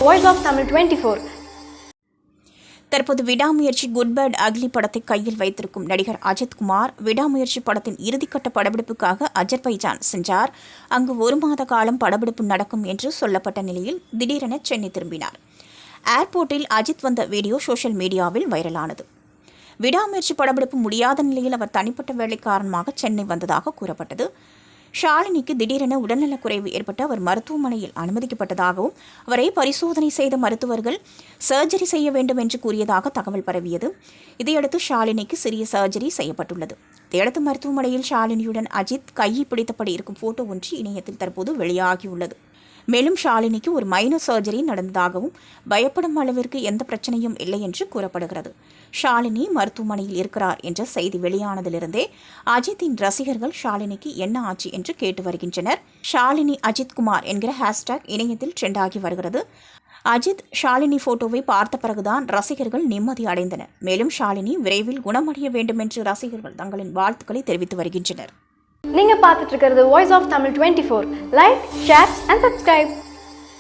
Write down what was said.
Voice of Tamil 24. தற்போது விடாமுயற்சி good bad ugly படத்தை கையில் வைத்திருக்கும் நடிகர் அஜித் குமார் விடாமுயற்சி படத்தின் இறுதிக்கட்ட படப்பிடிப்புக்காக அஜர்பைஜான் சென்றார். அங்கு 1 மாத காலம் படப்பிடிப்பு நடக்கும் என்று சொல்லப்பட்ட நிலையில் திடீரென சென்னை திரும்பினார். ஏர்போர்ட்டில் அஜித் வந்த வீடியோ சோஷியல் மீடியாவில் வைரலானது. விடாமுயற்சி படப்பிடிப்பு முடியாத நிலையில் அவர் தனிப்பட்ட வேலை காரணமாக சென்னை வந்ததாக கூறப்பட்டது. ஷாலினிக்கு திடீரென உடல்நலக்குறைவு ஏற்பட்டு அவர் மருத்துவமனையில் அனுமதிக்கப்பட்டதாகவும் அவரை பரிசோதனை செய்த மருத்துவர்கள் சர்ஜரி செய்ய வேண்டும் என்று கூறியதாக தகவல் பரவியது. இதையடுத்து ஷாலினிக்கு சிறிய சர்ஜரி செய்யப்பட்டுள்ளது. இதையடுத்து மருத்துவமனையில் ஷாலினியுடன் அஜித் கையை பிடித்தபடி இருக்கும் போட்டோ ஒன்று இணையத்தில் தற்போது வெளியாகியுள்ளது. மேலும் ஷாலினிக்கு ஒரு மைனர் சர்ஜரி நடந்ததாகவும் பயப்படும் அளவிற்கு எந்த பிரச்சனையும் இல்லை என்று கூறப்படுகிறது. ஷாலினி மருத்துவமனையில் இருக்கிறார் என்ற செய்தி வெளியானதிலிருந்தே அஜித்தின் ரசிகர்கள் ஷாலினிக்கு என்ன ஆச்சு என்று கேட்டு வருகின்றனர். ஷாலினி அஜித் குமார் என்கிற ஹேஷ்டாக் இணையத்தில் ட்ரெண்ட் ஆகி வருகிறது. அஜித் ஷாலினி போட்டோவை பார்த்த பிறகுதான் ரசிகர்கள் நிம்மதி அடைந்தனர். மேலும் ஷாலினி விரைவில் குணமடைய வேண்டும் என்று ரசிகர்கள் தங்களின் வாழ்த்துக்களை தெரிவித்து வருகின்றனர். நீங்க பார்த்துட்டு இருக்கிறது voice of Tamil 24. Like, share and subscribe.